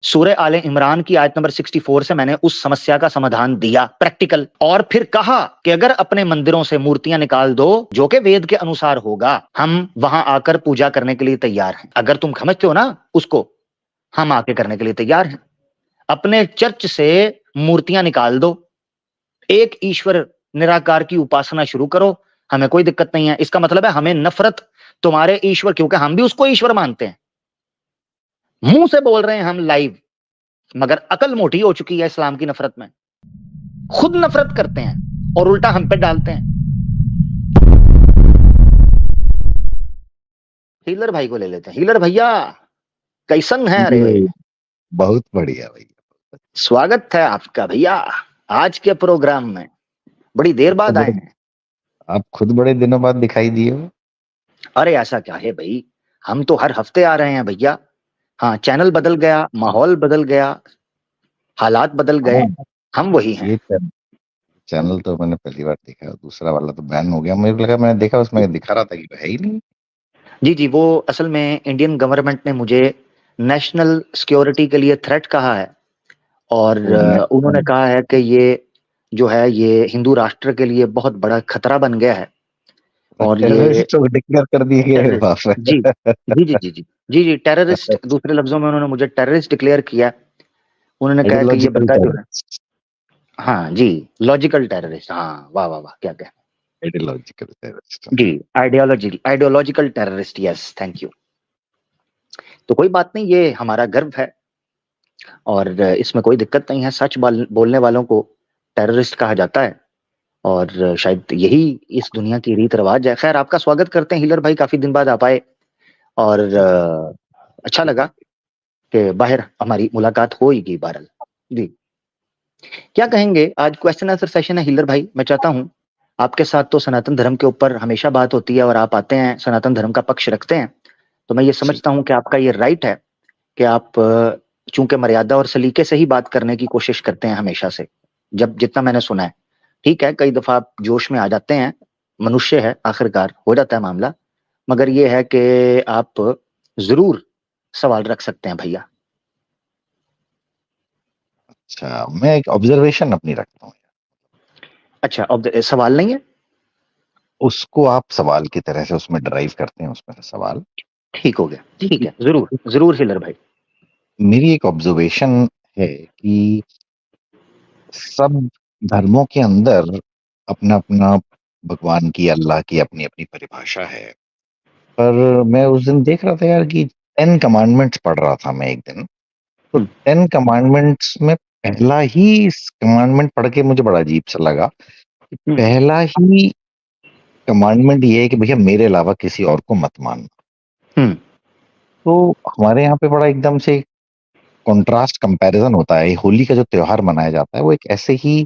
सूरह आले इमरान की आयत नंबर 64 से मैंने उस समस्या का समाधान दिया प्रैक्टिकल, और फिर कहा कि अगर अपने मंदिरों से मूर्तियां निकाल दो जो कि वेद के अनुसार होगा, हम वहां आकर पूजा करने के लिए तैयार हैं। अगर तुम समझते हो ना उसको, हम आके करने के लिए तैयार हैं। अपने चर्च से मूर्तियां निकाल दो, एक ईश्वर निराकार की उपासना शुरू करो, हमें कोई दिक्कत नहीं है। इसका मतलब है हमें नफरत तुम्हारे ईश्वर, क्योंकि हम भी उसको ईश्वर मानते हैं। मुंह से बोल रहे हैं हम लाइव, मगर अकल मोटी हो चुकी है इस्लाम की नफरत में। खुद नफरत करते हैं और उल्टा हम पे डालते हैं। हीलर भाई को ले लेते हैं। हीलर भैया कैसन है? जी अरे भाई, बहुत बढ़िया भैया। स्वागत है आपका भैया आज के प्रोग्राम में। बड़ी देर आप तो बाद आए बड़े हैं। आप खुद बड़े दिनों बाद दिखाई दिए हो। अरे ऐसा क्या है भाई, हम तो हर हफ्ते आ रहे हैं भैया। हाँ, चैनल बदल गया, माहौल बदल गया, हालात बदल गए, हाँ, हम वही हैं। ये चैनल तो मैंने पहली बार देखा, दूसरा वाला तो बैन हो गया। मुझे लगा, मैंने देखा उसमें दिखा रहा था कि है ही नहीं। जी जी, वो असल में इंडियन गवर्नमेंट ने मुझे नेशनल सिक्योरिटी के लिए थ्रेट कहा है, और वो उन्होंने कहा है कि ये जो है ये हिंदू राष्ट्र के लिए बहुत बड़ा खतरा बन गया है। और ये टेररिस्ट डिक्लेयर कर दिए गए। टेररिस्ट, बाप जी रे। जी जी जी जी जी जी, टेररिस्ट, दूसरे लफ्जों में उन्होंने मुझे टेररिस्ट डिक्लेयर किया। उन्होंने कहा कि ये आइडियोलॉजिकल बंदा जो है, टेररिस्ट। हाँ जी, लॉजिकल टेररिस्ट, हाँ वाह वाह वाह, क्या क्या। Ideological terrorist. जी, ideological terrorist, yes thank you. तो कोई बात नहीं, ये हमारा गर्व है और इसमें कोई दिक्कत नहीं है। सच बोलने वालों को टेररिस्ट कहा जाता है, और शायद यही इस दुनिया की रीत रिवाज है। खैर, आपका स्वागत करते हैं हीलर भाई, काफी दिन बाद आप आए, और अच्छा लगा कि बाहर हमारी मुलाकात होगी बहरहाल। जी, क्या कहेंगे? आज क्वेश्चन आंसर सेशन है हीलर भाई। मैं चाहता हूं, आपके साथ तो सनातन धर्म के ऊपर हमेशा बात होती है और आप आते हैं, सनातन धर्म का पक्ष रखते हैं, तो मैं ये जी। समझता हूं कि आपका ये राइट है कि आप चूंकि मर्यादा और सलीके से ही बात करने की कोशिश करते हैं हमेशा से, जब जितना मैंने सुना है। ठीक है, कई दफा आप जोश में आ जाते हैं, मनुष्य है आखिरकार, हो जाता है मामला, मगर ये है कि आप जरूर सवाल रख सकते हैं भैया। अच्छा, मैं एक ऑब्जर्वेशन अपनी रखता हूँ। अच्छा, अब सवाल नहीं है? उसको आप सवाल की तरह से उसमें ड्राइव करते हैं, उसमें से सवाल। ठीक हो गया, ठीक है, जरूर जरूर हिलर भाई। मेरी एक ऑब्जर्वेशन है कि सब धर्मों के अंदर अपना अपना भगवान की, अल्लाह की अपनी अपनी परिभाषा है। पर मैं उस दिन देख रहा था यार कि 10 कमांडमेंट्स पढ़ रहा था मैं एक दिन। तो हम्म 10 कमांडमेंट्स में पहला ही कमांडमेंट पढ़ के मुझे बड़ा अजीब सा लगा कि हम्म पहला ही कमांडमेंट ये है कि भैया मेरे अलावा किसी और को मत मानना। हम्म तो हमारे यहाँ पे बड़ा एकदम से कंट्रास्ट कंपैरिजन होता है। होली का जो त्योहार मनाया जाता है वो एक ऐसे ही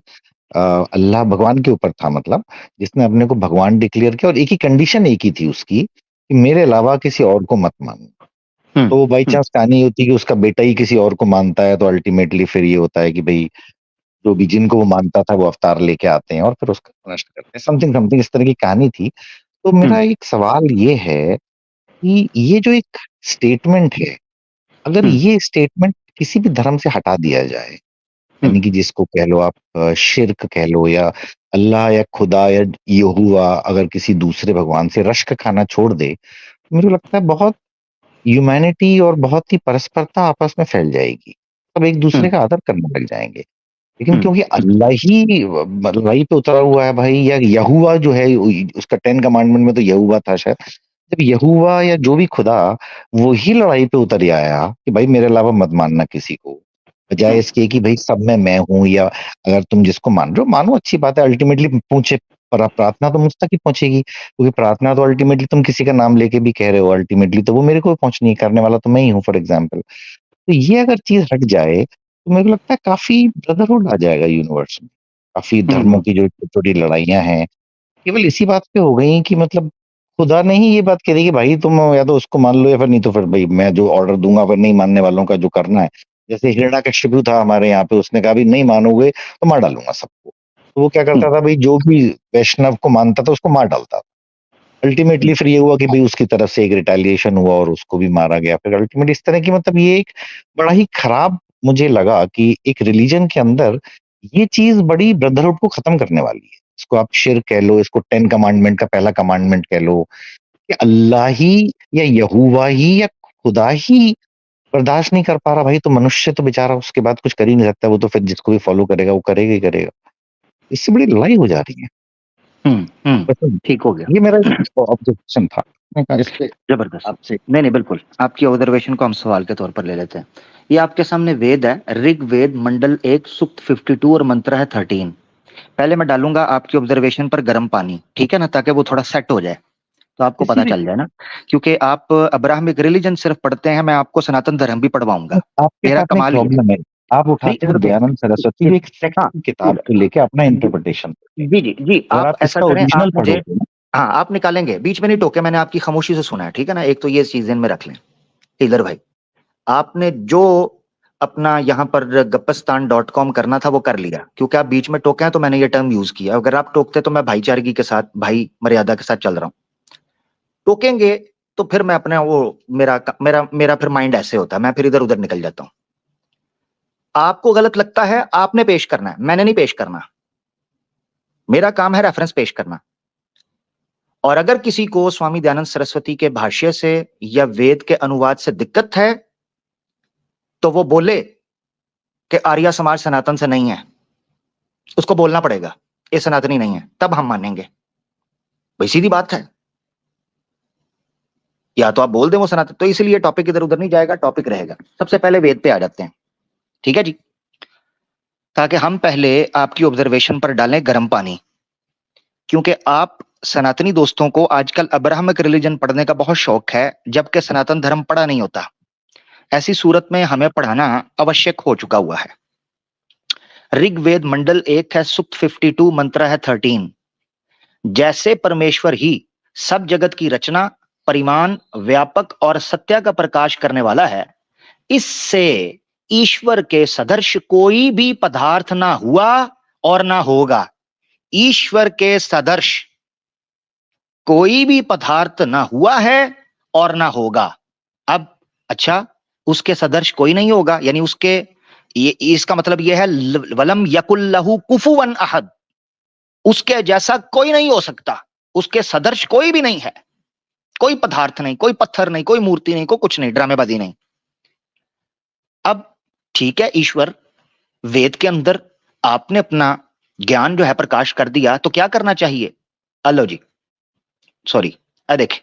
अल्लाह भगवान के ऊपर था, मतलब जिसने अपने को भगवान डिक्लेयर किया, और एक ही कंडीशन एक ही थी उसकी कि मेरे अलावा किसी और को मत मानना। हम्म तो बाई हम्म चांस कहानी होती है कि उसका बेटा ही किसी और को मानता है, तो अल्टीमेटली फिर ये होता है कि भाई जो भी जिनको वो मानता था वो अवतार लेके आते हैं और फिर उसका नष्ट करते हैं। समथिंग समथिंग इस तरह की कहानी थी। तो मेरा हम्म एक सवाल ये है कि ये जो एक स्टेटमेंट है, अगर हम्म ये स्टेटमेंट किसी भी धर्म से हटा दिया जाए, हम्म यानी कि जिसको कह लो आप शिर्क कह लो, या अल्लाह या खुदा या यहोवा अगर किसी दूसरे भगवान से रश्क खाना छोड़ दे, तो मुझे लगता है बहुत ह्यूमैनिटी और बहुत ही परस्परता आपस में फैल जाएगी। सब एक दूसरे हम्म का आदर करने लग जाएंगे। लेकिन हम्म क्योंकि अल्लाह ही लड़ाई पे उतरा हुआ है भाई, या यहुआ जो है उसका 10 कमांडमेंट में तो यहुआ था शायद, जब यहुआ या जो भी खुदा वो ही लड़ाई पे उतर आया कि भाई मेरे अलावा मत मानना किसी को, बजाय हम्म इसके कि भाई सब में मैं हूं, या अगर तुम जिसको मान रहे हो मानो, अच्छी बात है, अल्टीमेटली पूछे पर प्रार्थना तो मुझ तक ही पहुंचेगी, क्योंकि प्रार्थना तो अल्टीमेटली तुम किसी का नाम लेके भी कह रहे हो, अल्टीमेटली तो वो मेरे को पहुंचनी है, करने वाला तो मैं ही हूँ फॉर एग्जाम्पल। तो ये अगर चीज हट जाए तो मेरे को लगता है काफी ब्रदरहुड आ जाएगा यूनिवर्स में। काफी धर्मों हम्म की जो छोटी छोटी लड़ाइयां हैं केवल इसी बात पे हो गई कि मतलब खुदा ने ही ये बात कह दी कि भाई तुम या तो उसको मान लो या फिर नहीं, तो फिर भाई मैं जो ऑर्डर दूंगा फिर नहीं मानने वालों का जो करना है। जैसे हिरण्यकशिपु था हमारे यहाँ पे, उसने कहा भी नहीं मानोगे तो मार डालूंगा सबको। तो वो क्या करता था भाई, जो भी वैष्णव को मानता था उसको मार डालता था। अल्टीमेटली फिर ये हुआ कि भाई उसकी तरफ से एक रिटेलिएशन हुआ और उसको भी मारा गया। फिर अल्टीमेटली इस तरह की मतलब ये एक बड़ा ही खराब मुझे लगा कि एक रिलीजन के अंदर ये चीज बड़ी ब्रदरहुड को खत्म करने वाली है। इसको आप शिर्क कह लो, इसको 10 कमांडमेंट का पहला कमांडमेंट कह लो, कि अल्लाह ही या यहोवा ही या खुदा ही बर्दाश्त नहीं कर पा रहा भाई, तो मनुष्य तो बेचारा उसके बाद कुछ कर ही नहीं सकता, वो तो फिर जिसको भी फॉलो करेगा वो करेगा ही करेगा। इससे बड़ी लड़ाई हो जा रही है। मतलब ठीक हो गया। ये मेरा ऑब्जर्वेशन था, मैं कहा इस पे जबरदस्त। आपसे। नहीं बिल्कुल, आपकी ऑब्जर्वेशन को हम सवाल के तौर पर ले लेते हैं। ये आपके सामने वेद है, ऋग्वेद मंडल 1 सूक्त 52 और मंत्र है 13। पहले मैं डालूंगा आपकी ऑब्जर्वेशन पर गर्म पानी, ठीक है ना, ताकि वो थोड़ा सेट हो जाए, तो आपको पता चल जाए ना, क्योंकि आप अब्राहमिक रिलीजन सिर्फ पढ़ते हैं, मैं आपको सनातन धर्म भी पढ़वाऊंगा। आपके मेरा साथ में कमाल ये है। प्रॉब्लम है, आप नहीं उठाते हो इधर तो दयानंद सरस्वती भी एक सेक्ट हाँ की किताब को लेके अपना इंटरप्रिटेशन, जी जी जी, अगर आप आप ऐसा इसका करें, ओरिजिनल आप मुझे पढ़ोगे ना, हाँ आप निकालेंगे, बीच में नहीं टोके, मैंने आपकी खामोशी से सुना है, ठीक है ना। एक तो ये चीज में रख लें। इधर भाई, आपने जो अपना यहाँ पर गप्पस्तान.com करना था वो कर लिया, क्योंकि आप बीच में टोके हैं तो मैंने ये टर्म यूज किया। अगर आप टोकते तो मैं भाईचारगी के साथ, भाई मर्यादा के साथ चल रहा हूँ। टोकेंगे तो फिर मैं अपने वो मेरा मेरा मेरा फिर माइंड ऐसे होता है, मैं फिर इधर उधर निकल जाता हूं। आपको गलत लगता है, आपने पेश करना है, मैंने नहीं पेश करना। मेरा काम है रेफरेंस पेश करना। और अगर किसी को स्वामी दयानंद सरस्वती के भाष्य से या वेद के अनुवाद से दिक्कत है तो वो बोले कि आर्य समाज सनातन से नहीं है, उसको बोलना पड़ेगा ये सनातनी नहीं है, तब हम मानेंगे। भाई सीधी बात है, या तो आप बोल दें वो सनातन। तो इसलिए टॉपिक इधर उधर नहीं जाएगा, टॉपिक रहेगा। सबसे पहले वेद पे आ जाते हैं, ठीक है जी, ताकि हम पहले आपकी ऑब्जर्वेशन पर डालें गर्म पानी, क्योंकि आप सनातनी दोस्तों को आजकल अब्राहमिक रिलीजन पढ़ने का बहुत शौक है, जबकि सनातन धर्म पढ़ा नहीं होता। ऐसी सूरत में हमें पढ़ाना आवश्यक हो चुका हुआ है। ऋग्वेद मंडल 1 है, सूक्त 52, मंत्र है 13। जैसे परमेश्वर ही सब जगत की रचना, परिमाण, व्यापक और सत्य का प्रकाश करने वाला है, इससे ईश्वर के सदृश कोई भी पदार्थ ना हुआ और ना होगा। ईश्वर के सदृश कोई भी पदार्थ ना हुआ है और ना होगा। अब अच्छा, उसके सदृश कोई नहीं होगा, यानी उसके ये इसका मतलब यह है वलम यकुल लहू कुफुवन अहद, उसके जैसा कोई नहीं हो सकता, उसके सदृश कोई भी नहीं है। कोई पदार्थ नहीं, कोई पत्थर नहीं, कोई मूर्ति नहीं, कोई कुछ नहीं, ड्रामेबाजी नहीं। अब ठीक है, ईश्वर वेद के अंदर आपने अपना ज्ञान जो है प्रकाश कर दिया, तो क्या करना चाहिए? अलो जी, सॉरी, देख,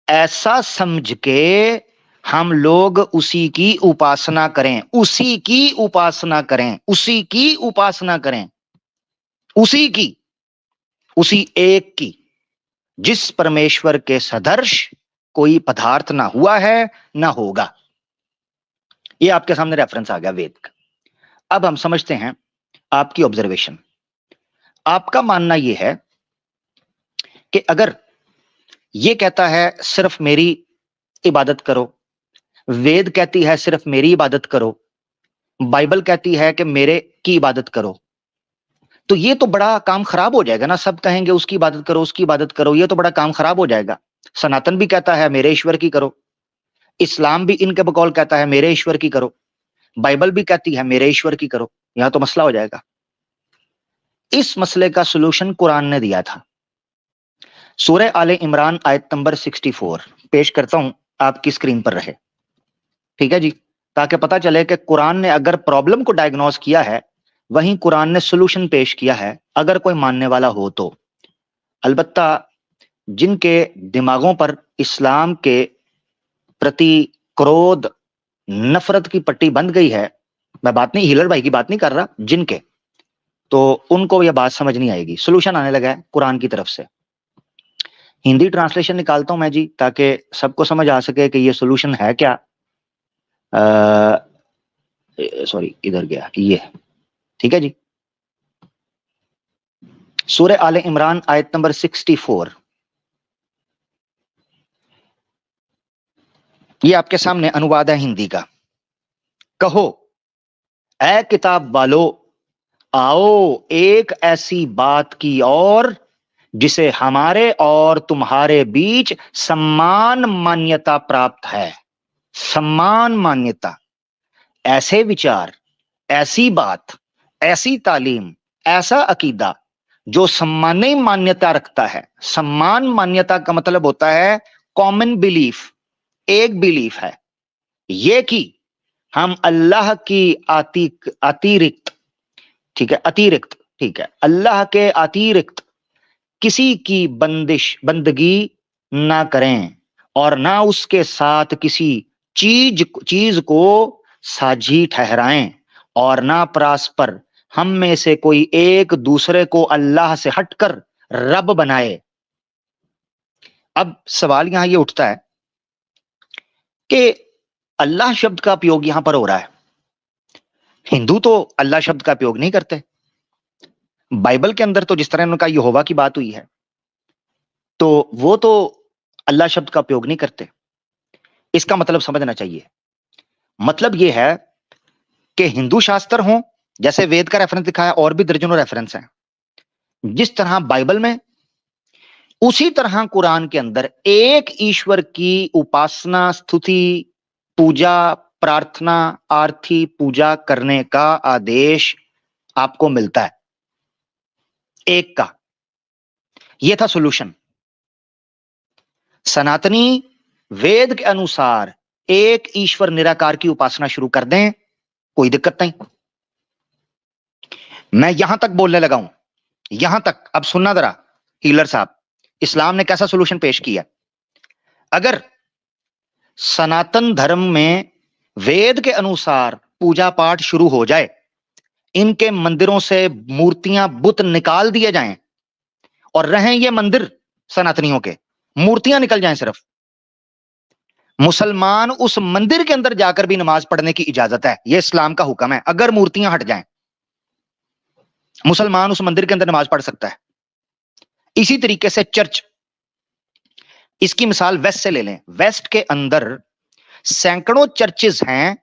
ऐसा समझ के हम लोग उसी की उपासना करें, उसी की उपासना करें, उसी की उपासना करें, उसी की, उसी एक की, जिस परमेश्वर के सदृश कोई पदार्थ ना हुआ है ना होगा। ये आपके सामने रेफरेंस आ गया वेद का। अब हम समझते हैं आपकी ऑब्जर्वेशन। आपका मानना यह है कि अगर ये कहता है सिर्फ मेरी इबादत करो, वेद कहती है सिर्फ मेरी इबादत करो, बाइबल कहती है कि मेरे की इबादत करो, तो ये तो बड़ा काम खराब हो जाएगा ना। सब कहेंगे उसकी इबादत करो, उसकी इबादत करो, ये तो बड़ा काम खराब हो जाएगा। सनातन भी कहता है मेरे ईश्वर की करो, इस्लाम भी इनके बकौल कहता है मेरे ईश्वर की करो, बाइबल भी कहती है मेरे ईश्वर की करो, यहां तो मसला हो जाएगा। इस मसले का सलूशन कुरान ने दिया था। सूरह आले इमरान आयत नंबर 64 पेश करता हूं, आपकी स्क्रीन पर रहे, ठीक है जी, ताकि पता चले कि कुरान ने अगर प्रॉब्लम को डायग्नोस किया है, वहीं कुरान ने सॉल्यूशन पेश किया है, अगर कोई मानने वाला हो तो। अलबत्ता जिनके दिमागों पर इस्लाम के प्रति क्रोध, नफरत की पट्टी बंध गई है, मैं बात नहीं, हिलर भाई की बात नहीं कर रहा, जिनके, तो उनको यह बात समझ नहीं आएगी। सॉल्यूशन आने लगा है कुरान की तरफ से। हिंदी ट्रांसलेशन निकालता हूं मैं जी, ताकि सबको समझ आ सके कि ये सॉल्यूशन है क्या। सॉरी, इधर गया ये, ठीक है जी। सूरह आले इमरान आयत नंबर 64, ये आपके सामने अनुवाद है हिंदी का। कहो ऐ किताब वालो, आओ एक ऐसी बात की और जिसे हमारे और तुम्हारे बीच सम्मान मान्यता प्राप्त है। सम्मान मान्यता, ऐसे विचार, ऐसी बात, ऐसी तालीम, ऐसा अकीदा जो सम्मानी मान्यता रखता है। सम्मान मान्यता का मतलब होता है कॉमन बिलीफ, एक बिलीफ है ये कि हम अल्लाह की अतिरिक्त, ठीक है, अतिरिक्त, ठीक है, अल्लाह के अतिरिक्त किसी की बंदगी ना करें और ना उसके साथ किसी चीज को साझी ठहराएं और ना परस्पर हम में से कोई एक दूसरे को अल्लाह से हटकर रब बनाए। अब सवाल यहां यह उठता है कि अल्लाह शब्द का उपयोग यहां पर हो रहा है। हिंदू तो अल्लाह शब्द का उपयोग नहीं करते। बाइबल के अंदर तो जिस तरह उनका यहोवा की बात हुई है तो वो तो अल्लाह शब्द का उपयोग नहीं करते। इसका मतलब समझना चाहिए। मतलब यह है कि हिंदू शास्त्र हों, जैसे वेद का रेफरेंस दिखा है, और भी दर्जनों रेफरेंस हैं, जिस तरह बाइबल में, उसी तरह कुरान के अंदर एक ईश्वर की उपासना, स्तुति, पूजा, प्रार्थना, आरती पूजा करने का आदेश आपको मिलता है, एक का। यह था सॉल्यूशन। सनातनी वेद के अनुसार एक ईश्वर निराकार की उपासना शुरू कर दें, कोई दिक्कत नहीं। मैं यहां तक बोलने लगा हूं, यहां तक। अब सुनना जरा हीलर साहब, इस्लाम ने कैसा सॉल्यूशन पेश किया। अगर सनातन धर्म में वेद के अनुसार पूजा पाठ शुरू हो जाए, इनके मंदिरों से मूर्तियां, बुत निकाल दिए जाएं और रहें ये मंदिर सनातनियों के, मूर्तियां निकल जाएं सिर्फ, मुसलमान उस मंदिर के अंदर जाकर भी नमाज पढ़ने की इजाजत है। यह इस्लाम का हुक्म है। अगर मूर्तियां हट जाएं, मुसलमान उस मंदिर के अंदर नमाज पढ़ सकता है। इसी तरीके से चर्च, इसकी मिसाल वेस्ट से ले लें। वेस्ट के अंदर सैकड़ों चर्चेज हैं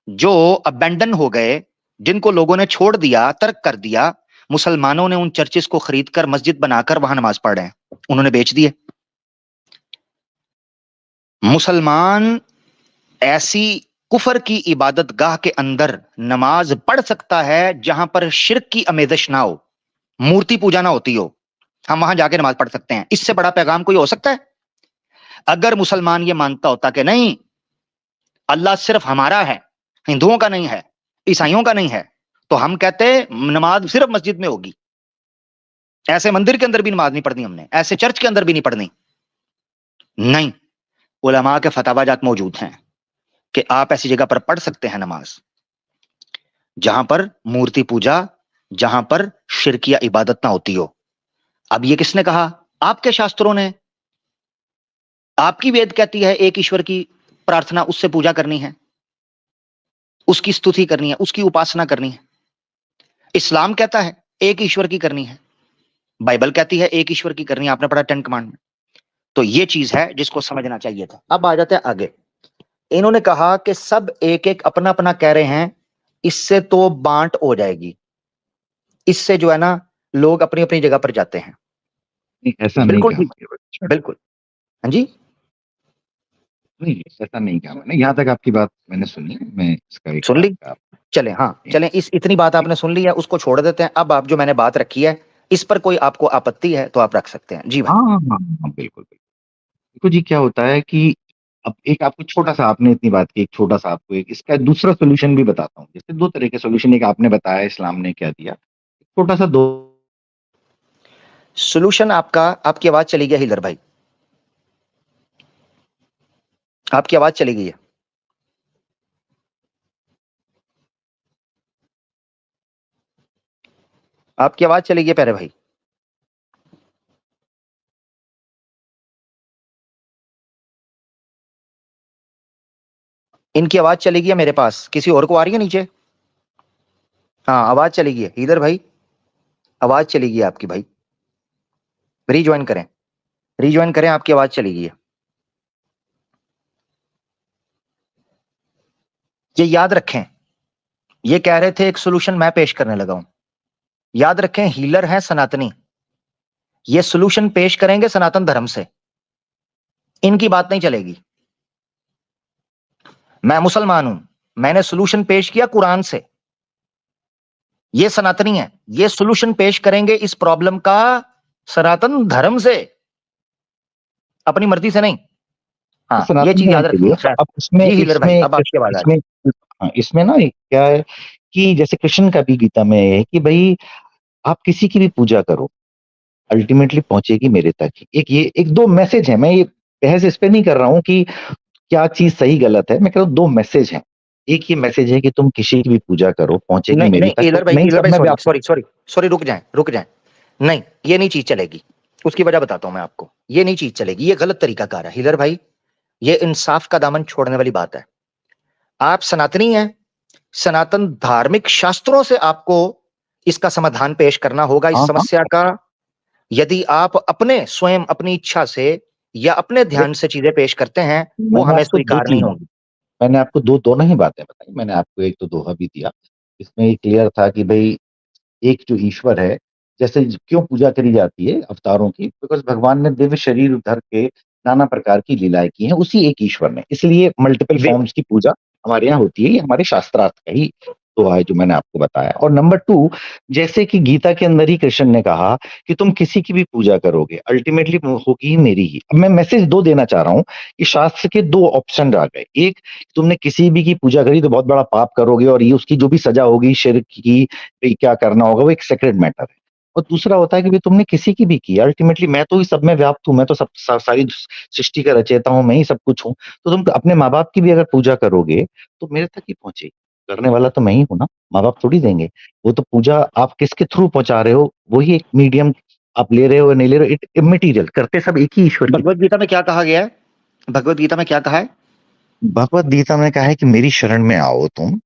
जो अबेंडन हो गए, जिनको लोगों ने छोड़ दिया, तर्क कर दिया। मुसलमानों ने उन चर्चेज को खरीदकर मस्जिद बनाकर वहां नमाज पढ़ रहे हैं, उन्होंने बेच दिए। मुसलमान ऐसी कुफर की इबादत गाह के अंदर नमाज पढ़ सकता है जहां पर शिर्क की आमेज़श ना हो, मूर्ति पूजा ना होती हो। हम वहां जाके नमाज पढ़ सकते हैं। इससे बड़ा पैगाम कोई हो सकता है? अगर मुसलमान ये मानता होता कि नहीं, अल्लाह सिर्फ हमारा है, हिंदुओं का नहीं है, ईसाइयों का नहीं है, तो हम कहते नमाज सिर्फ मस्जिद में होगी। ऐसे मंदिर के अंदर भी नमाज नहीं पढ़नी हमने, ऐसे चर्च के अंदर भी नहीं पढ़नी। नहीं, उलमा के फतावाजात मौजूद हैं कि आप ऐसी जगह पर पढ़ सकते हैं नमाज जहां पर मूर्ति पूजा, जहां पर शिरकिया इबादत ना होती हो। अब ये किसने कहा? आपके शास्त्रों ने। आपकी वेद कहती है एक ईश्वर की प्रार्थना, उससे पूजा करनी है, उसकी स्तुति करनी है, उसकी उपासना करनी है। इस्लाम कहता है एक ईश्वर की करनी है, बाइबल कहती है एक ईश्वर की करनी है। आपने पढ़ा 10 कमांडमेंट। तो ये चीज है जिसको समझना चाहिए था। अब आ जाते हैं आगे। इन्होंने कहा कि सब एक एक अपना अपना कह रहे हैं, इससे तो बांट हो जाएगी, इससे जो है ना लोग अपनी अपनी जगह पर जाते हैं। ऐसा नहीं बिल्कुल कहा ठीक, मैंने। बिल्कुल। हाँ जी, नहीं, ऐसा नहीं कहा मैंने। यहाँ तक आपकी बात मैंने सुनी, मैं इसका एक सुन ली। आपका चले, हाँ चलें, इस इतनी बात आपने सुन ली है, उसको छोड़ देते हैं। अब आप जो मैंने बात रखी है, इस पर कोई आपको आपत्ति है तो आप रख सकते हैं। जी भाई। हाँ, हाँ, हाँ, हाँ, बिल्कुल, बिल्कुल। देखो जी, क्या होता है कि अब एक आपको छोटा-सा, आपने इतनी बात की, एक छोटा-सा आपको एक इसका दूसरा सॉल्यूशन भी बताता हूँ। जैसे 2 तरह के सॉल्यूशन, एक आपने बताया इस्लाम ने क्या दिया। छोटा-सा 2 सोल्यूशन आपका, आपकी आवाज चली गई हिलर भाई, आपकी आवाज चली गई है। आपकी आवाज चली गई प्यारे भाई। इनकी आवाज चली गई है मेरे पास, किसी और को आ रही है नीचे? हाँ, आवाज चली गई है इधर भाई, आवाज चली गई है आपकी भाई। रीज्वाइन करें, रीज्वाइन करें, आपकी आवाज चली गई है। ये याद रखें, ये कह रहे थे एक सॉल्यूशन मैं पेश करने लगा हूं। याद रखें, हीलर है सनातनी, ये सॉल्यूशन पेश करेंगे सनातन धर्म से, इनकी बात नहीं चलेगी। मैं मुसलमान हूं, मैंने सोल्यूशन पेश किया कुरान से। ये सनातनी है, ये सोल्यूशन पेश करेंगे इस प्रॉब्लम का सनातन धर्म से, अपनी मर्जी से नहीं। हाँ, ये सनातन चीज धर्म याद के लिए रखना। अब इसमें जी हिलर भाई, इसमें अब आपकी आवाज आ रही इसमें हाँ, इसमें ना एक क्या है कि जैसे कृष्ण का भी गीता में है कि भाई आप किसी की भी पूजा करो, अल्टीमेटली पहुंचेगी मेरे तक ही। एक ये एक दो मैसेज है, मैं ये बहस इस पे नहीं कर रहा हूँ कि क्या चीज सही गलत है, मैं कह रहा हूँ दो मैसेज है। एक ये मैसेज है कि तुम किसी की भी पूजा करो, पहुंचेगी नहीं मेरी नहीं, तक, तो मैं इन हिलर सब भाई में सॉरी व्याप्त हूं। सॉरी सॉरी सॉरी, रुक जाएं। नहीं, ये नहीं चीज चलेगी। उसकी वजह बताता हूं मैं आपको, ये नहीं चीज चलेगी, ये गलत तरीका कार है हिलर भाई। ये इंसाफ का दामन छोड़ने वाली बात है। आप सनातनी हैं, सनातन धार्मिक शास्त्रों से आपको इसका समाधान पेश करना होगा इस हाँ हाँ, समस्या का। यदि आप अपने स्वयं अपनी इच्छा से या अपने अरे ध्यान से चीजें पेश करते हैं, वो मैंने हमें आपको दो स्वीकार नहीं चीज होगी। मैंने आपको दोनों ही बातें बताई। मैंने आपको एक तो दोहा भी दिया, इसमें ये क्लियर था कि भाई एक जो ईश्वर है, जैसे क्यों पूजा करी जाती है अवतारों की, बिकॉज भगवान ने दिव्य शरीर धर के नाना प्रकार की लीलाएं की हैं उसी एक ईश्वर ने, इसलिए मल्टीपल वे फॉर्म्स की पूजा हमारे यहाँ होती है। ये हमारे शास्त्रार्थ का ही तो है जो मैंने आपको बताया। और नंबर टू, जैसे कि गीता के अंदर ही कृष्ण ने कहा कि तुम किसी की भी पूजा करोगे, अल्टीमेटली होगी ही मेरी ही। अब मैं मैसेज दो देना चाह रहा हूँ कि शास्त्र के दो ऑप्शन आ गए। एक, तुमने किसी भी की पूजा करी तो बहुत बड़ा पाप करोगे और ये उसकी जो भी सजा होगी शिर्क की, भाई क्या करना होगा, वो एक सेक्रेट मैटर है। और दूसरा होता है कि भाई तुमने किसी की भी की, अल्टीमेटली मैं तो ही सब में व्याप्त हूँ, मैं तो सारी सृष्टि का रचयिता हूँ, मैं ही सब कुछ हूँ। तो तुम अपने माँ बाप की भी अगर पूजा करोगे तो मेरे तक ही पहुंचेगी, करने वाला तो मैं ही हूँ ना, माँ बाप थोड़ी देंगे। वो तो पूजा आप किसके थ्रू पहुंचा रहे हो, वही एक मीडियम आप ले रहे हो या नहीं ले रहे हो, इट इमेटीरियल, करते सब एक ही ईश्वर की। भगवत गीता में क्या कहा गया है? भगवत गीता में क्या कहा है? भगवत गीता में कहा है कि मेरी शरण में आओ तुम,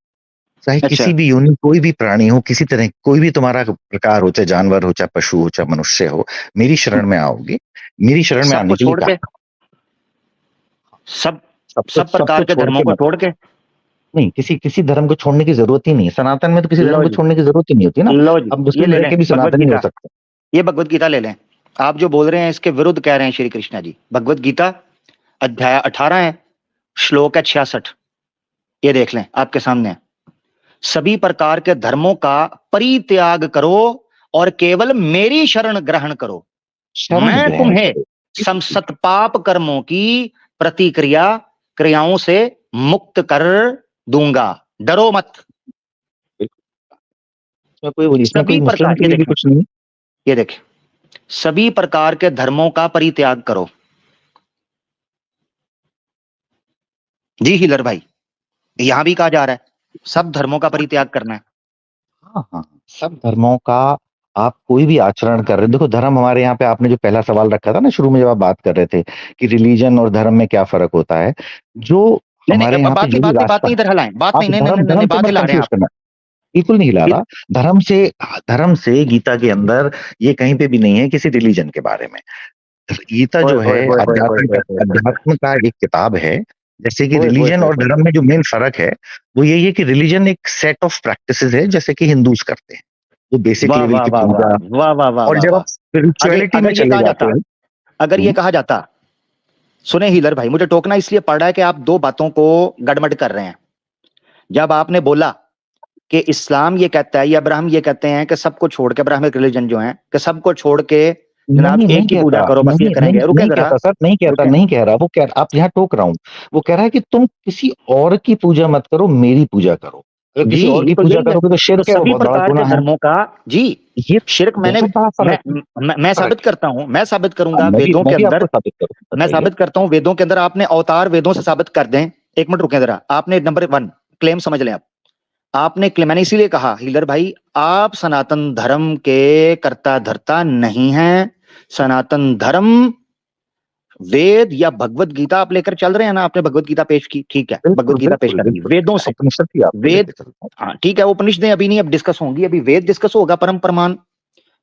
चाहे अच्छा, किसी भी योनि कोई भी प्राणी हो, किसी तरह कोई भी तुम्हारा प्रकार हो, चाहे जानवर हो, चाहे पशु हो, चाहे मनुष्य हो, मेरी शरण में आओगे। मेरी शरण में आने सबको के लिए छोड़ के, कहा सब सबको सब सबको प्रकार के छोड़ धर्मों के को मत। छोड़ के। नहीं, किसी किसी धर्म को छोड़ने की जरूरत ही नहीं है, सनातन में तो किसी धर्म लो को जी, छोड़ने की जरूरत ही नहीं होती ना। लो जी, अब ये मुस्लिम ले रह लें के भी भगवत सनातनी हो गीता। सकते ये भगवत गीता ले लें। आप जो बोल रहे हैं इसके विरुद्ध कह रहे हैं श्री कृष्णा जी। भगवत गीता अध्याय 18 है, श्लोक है 66। ये देख लें, आपके सामने है। सभी प्रकार के धर्मों का परित्याग करो और केवल मेरी शरण ग्रहण करो। हैं, शरण मैं ग्रहण तुम्हें करो। सत्पाप कर्मों की प्रतिक्रिया क्रियाओं से मुक्त कर दूंगा। डरो मत। इसमें सभी कोई मुस्लिम प्रकार, के ये लिए भी देखें, कुछ नहीं। ये देखें, सभी प्रकार के धर्मों का परित्याग करो। जी हिलर भाई, यहां भी कहा जा रहा है सब धर्मों का परित्याग करना है। हाँ हाँ, सब धर्मों का आप कोई भी आचरण कर रहे हो। देखो धर्म हमारे यहाँ पे, आपने जो पहला सवाल रखा था ना शुरू में जब आप बात कर रहे थे कि रिलीजन और धर्म में क्या फर्क होता है, जो नहीं नहीं, हमारे यहाँ पे जो भी बात रास्ता नहीं है, इधर हिलाएं, बात आप नहीं, नहीं नहीं धर्म नहीं नहीं, धर्म से बात मत हिला रहे हैं कंफ्यूज आप। करना। बिल्कुल नहीं हिला रहा। धर्म से गीता के अंदर ये कहीं पे भी नहीं है किसी रिलीजन के बारे में। गीता ओए जो है होए होए होए होए अध्यात्म होए होए अध्यात्म का एक किताब है। जैसे कि होए होए रिलीजन होए और होए। धर्म में जो मेन फर्क है वो यही है कि रिलीजन एक सेट ऑफ प्रैक्टिसेस है, जैसे कि हिंदूज करते हैं, वो बेसिक वाह लेवल वाह की वाह वाह पूजा। वाह वाह वाह और वाह जब वाह। आप स्पिरिचुअलिटी में अगर ये चले कहा जाते जाता, हैं। अगर ये हम्म, कहा जाता, सुने हीलर भाई, मुझे टोकना इसलिए पड़ रहा है कि आप दो बातों को गड़बड़ कर रहे हैं। जब आपने बोला कि इस्लाम ये कहता है या अब्राहम ये कहते हैं कि सबको छोड़ के, अब्राहमिक रिलीजन जो है कि सबको छोड़ के जनाब नहीं नहीं एक ही कहता, पूजा करो, बस ये नहीं नहीं करेंगे। रुके नहीं जरा, कहता सर, नहीं कहता, रुके। नहीं कह रहा। वो कह आप यहाँ टोक रहा हूँ। वो कह रहा है कि तुम किसी और की पूजा मत करो, मेरी पूजा करो। अगर जी, किसी और ये की तो पूजा यही है। करोगे तो तो शिर्क है, वो सभी बहुत बड़ा प्रकार के गुनाह है। धर्मों का, जी, ये शिर्क मैंने, बहुत बड़ा फर्क है। मैं फर्क साबित करता हूं, मैं साबित है। करूंगा मैं भी वेदों मैं के भी अंदर। आपको साबित करूँ, मैं बताइए। साबित करता हूं वेदों के अंदर। आपने अवतार वेदों से साबित कर दें। एक मिनट रुके जरा, आपने नंबर 1 क्लेम समझ लें आप। आपने क्लेम, मैंने इसीलिए कहा हीलर भाई, आप सनातन धर्म के कर्ता धर्ता नहीं हैं। सनातन धर्म वेद या भगवत गीता आप लेकर चल रहे हैं ना, आपने भगवत गीता पेश की, ठीक है, भगवत बिल्कुल गीता पेश बिल्कुल कर दी बिल्कुल, वेदों मैं से। उपनिषद ही आपको लेके वेद, चलता हूँ। हाँ ठीक है, उपनिषदें अभी नहीं, अब डिस्कस होंगी। अभी वेद डिस्कस होगा, परम प्रमाण।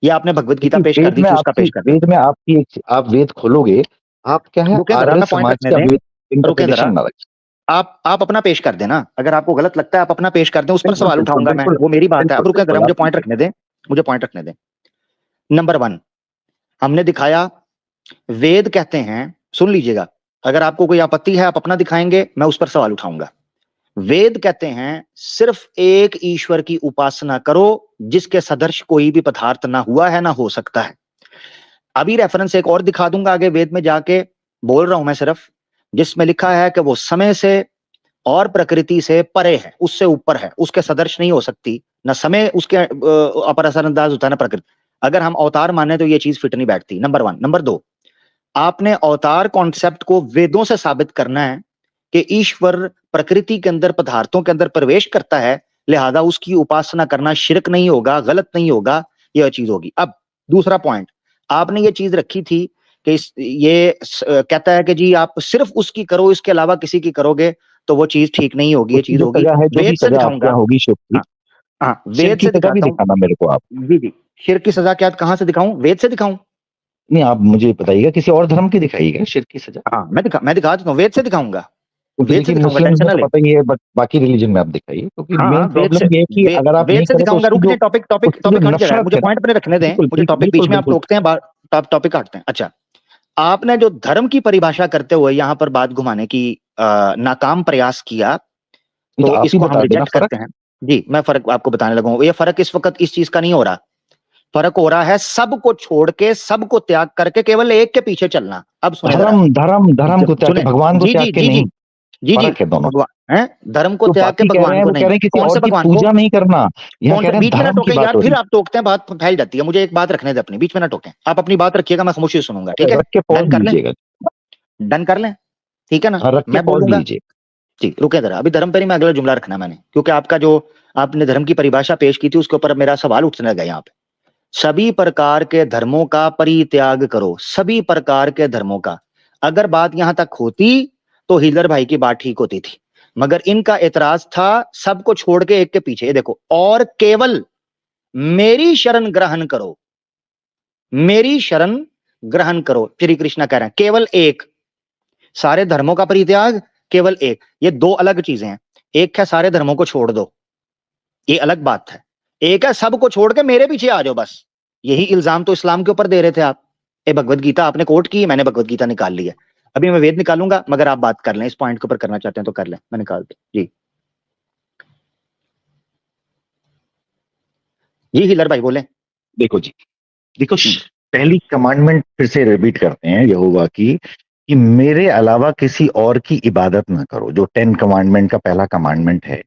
या आपने भगवत गीता देखिए पेश कर दी थी, उसका पेश कर दो। वेद में आपकी एक, आप वेद खोलोगे, आप क्या है रुके जरा, आर्य मैं पॉइंट समाज रखने का दें। वेद रुके इंटरप्रिटेशन जरा, ना रखें। आप अपना पेश कर देना। अगर आपको गलत लगता है आप अपना पेश कर दें, उस पर बिल्कुल सवाल बिल्कुल उठाऊंगा मैं, बिल्कुल वो मेरी बात है। बिल्कुल अब रुके जरा, बिल्कुल, मुझे आप पॉइंट कीजिए। रखने दें, मुझे पॉइंट रखने दें। नंबर 1, हमने दिखाया, वेद कहते हैं, सुन लीजिएगा, अगर आपको कोई आपत्ति है आप अपना दिखाएंगे, मैं उस पर सवाल उठाऊंगा। वेद कहते हैं सिर्फ एक ईश्वर की उपासना करो जिसके सदृश कोई भी पदार्थ ना हुआ है ना हो सकता है। अभी रेफरेंस एक और दिखा दूंगा आगे वेद में जाके, बोल रहा हूं मैं सिर्फ, जिसमें लिखा है कि वो समय से और प्रकृति से परे है, उससे ऊपर है, उसके सदृश नहीं हो सकती, ना समय उसके अपर असरअंदाज होता है ना प्रकृति। अगर हम अवतार माने तो ये चीज फिट नहीं बैठती, नंबर वन। नंबर दो, आपने अवतार कॉन्सेप्ट को वेदों से साबित करना है कि ईश्वर प्रकृति के अंदर पदार्थों के अंदर प्रवेश करता है, लिहाजा उसकी उपासना करना शिरक नहीं होगा, गलत नहीं होगा, यह चीज होगी। अब दूसरा पॉइंट, आपने ये चीज रखी थी कि कहता है कि जी आप सिर्फ उसकी करो, इसके अलावा किसी की करोगे तो वो चीज ठीक नहीं होगी, ये उसकी चीज जो होगी। सजा है, जो वेद भी से सजा आपके दिखाऊंगा। यहाँ होगी शिव की, हाँ हाँ, शिव वेद की से सजा भी दिखाता हूँ। दिखाना मेरे को आप। जी जी, शिर की सजा क्या, कहां से दिखाऊं, वेद से दिखाऊं? नहीं, आप मुझे बताइएगा, किसी और धर्म की दिखाइएगा शिव की सजा। हाँ मैं दिखा देता हूँ, वेद से दिखाऊंगा, क्योंकि वेद से देखिए दिखाऊंगा, मुस्लिम्स टेंशन में ना तो ले। पता ही है, बट बाकी रिलीजन में आप दिखाइए, क्योंकि हाँ हाँ, मेन प्रॉब्लम ये है कि अगर आप वेद नहीं से करो तो दिखाऊंगा। उसकी रुक जो जाए, टॉपिक टॉपिक उसकी जो टॉपिक हट जा रहा है, नफरत मुझे है ना। पॉइंट अपने रखने दें, बिल्कुल मुझे टॉपिक बीच बिल्कुल में आप बिल्कुल। टोकते हैं, टॉपिक काटते हैं। अच्छा, आपने जो धर्म की परिभाषा करते हुए यहाँ पर बात घुमाने की नाकाम प्रयास किया, ये तो तो आप ही इसको हम बता देना रिजेक्ट फर्क। करते हैं। जी, मैं फर्क आपको बताने लगा हूं। ये फर्क इस वक्त इस चीज का नहीं हो रहा, फर्क हो रहा है सबको छोड़ के, सबको त्याग करके केवल एक के पीछे चलना। अब सुने जरा, धर्म धर्म धर्म को त्याग के, सुने। भगवान को जी त्याग जी के जी जी नहीं। जी जी, फर्क है दोनों। भगवान है, धर्म को जो त्याग के बाकी कह रहे भगवान हैं को वो कह नहीं। रहे हैं किसी कौन और से की भगवान को? पूजा नहीं करना। यहाँ कौन कह से? रहे हैं बीच में ना धर्म की टोके बात यार, हो फिर रही आप टोकते हैं, बात फैल जाती है। मुझे एक बात रखने दे अपनी, बीच में ना टोकें, आप अपनी बात रखिएगा, मैं खामोशी से सुनूंगा, है। ठीक है? रख के पॉज डन कर लें, लीजिएगा। डन कर लें, ठीक है ना? हाँ, रख के मैं पॉज बोलूंगा। लीजिए। जी रुके जरा, अभी धर्म पर ही मैं अगला जुमला रखना मैंने, क्योंकि आपका जो आपने धर्म की परिभाषा पेश की थी उसके ऊपर मेरा सवाल उठने लगा यहाँ पे। सभी प्रकार के धर्मों का परित्याग करो, सभी प्रकार के धर्मों का। अगर बात यहां तक होती तो हिलर भाई की बात ठीक होती थी, मगर इनका एतराज था सबको छोड़ के एक के पीछे। ये देखो, और केवल मेरी शरण ग्रहण करो, मेरी शरण ग्रहण करो, श्री कृष्ण कह रहे हैं केवल एक। सारे धर्मों का परित्याग, केवल एक, ये दो अलग चीजें हैं। एक है सारे धर्मों को छोड़ दो, ये अलग बात है। एक है सबको छोड़ के मेरे पीछे आ जाओ बस। यही इल्जाम तो इस्लाम के ऊपर दे रहे थे आप। ये भगवत गीता आपने कोट की, मैंने भगवत गीता निकाल ली है। अभी मैं वेद निकालूंगा, मगर आप बात कर लें, इस पॉइंट के ऊपर करना चाहते हैं तो कर लें, मैं निकाल दूं। जी जी, हिलर भाई बोले। देखो जी, देखो पहली कमांडमेंट फिर से रिपीट करते हैं यहोवा की, कि मेरे अलावा किसी और की इबादत ना करो, जो 10 कमांडमेंट का पहला कमांडमेंट है।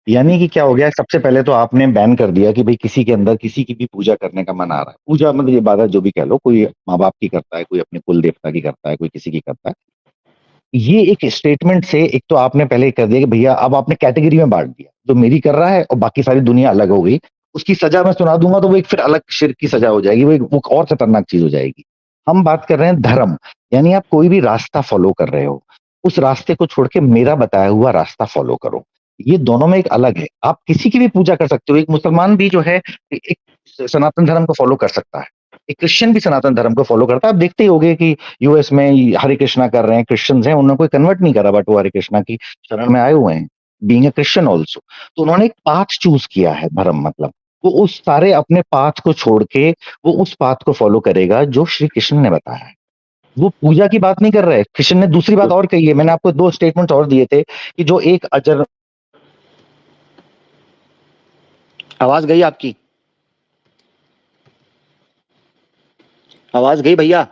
यानी कि क्या हो गया, सबसे पहले तो आपने बैन कर दिया कि भाई किसी के अंदर किसी की भी पूजा करने का मन आ रहा है। पूजा मतलब इबादत जो भी कह लो, कोई माँ बाप की करता है, कोई अपने कुल देवता की करता है, कोई किसी की करता है। ये एक स्टेटमेंट से एक तो आपने पहले कर दिया कि भैया अब आपने कैटेगरी में बांट दिया, जो मेरी कर रहा है और बाकी सारी दुनिया अलग हो गई। उसकी सजा मैं सुना दूंगा तो वो एक फिर अलग शिर्क की सजा हो जाएगी, वो और खतरनाक चीज हो जाएगी। हम बात कर रहे हैं धर्म, यानी आप कोई भी रास्ता फॉलो कर रहे हो, उस रास्ते को छोड़ के मेरा बताया हुआ रास्ता फॉलो करो। ये दोनों में एक अलग है। आप किसी की भी पूजा कर सकते हो, एक मुसलमान भी जो है एक सनातन धर्म को फॉलो कर सकता है, एक क्रिश्चियन भी सनातन धर्म को फॉलो करता है। आप देखते ही होंगे कि यूएस में हरे कृष्णा कर रहे हैं, क्रिश्चियंस हैं, उन्होंने कोई कन्वर्ट नहीं करा, बट वो हरे कृष्णा की शरण में आए हुए हैं, बीइंग ए क्रिश्चियन ऑल्सो। तो उन्होंने एक पाथ चूज किया है, धर्म मतलब वो उस सारे अपने पाथ को छोड़ के वो उस पाथ को फॉलो करेगा जो श्री कृष्ण ने बताया है। वो पूजा की बात नहीं कर रहे। कृष्ण ने दूसरी बात और कही है, मैंने आपको 2 स्टेटमेंट और दिए थे कि जो एक अजर। आवाज गई आपकी, आवाज गई भैया।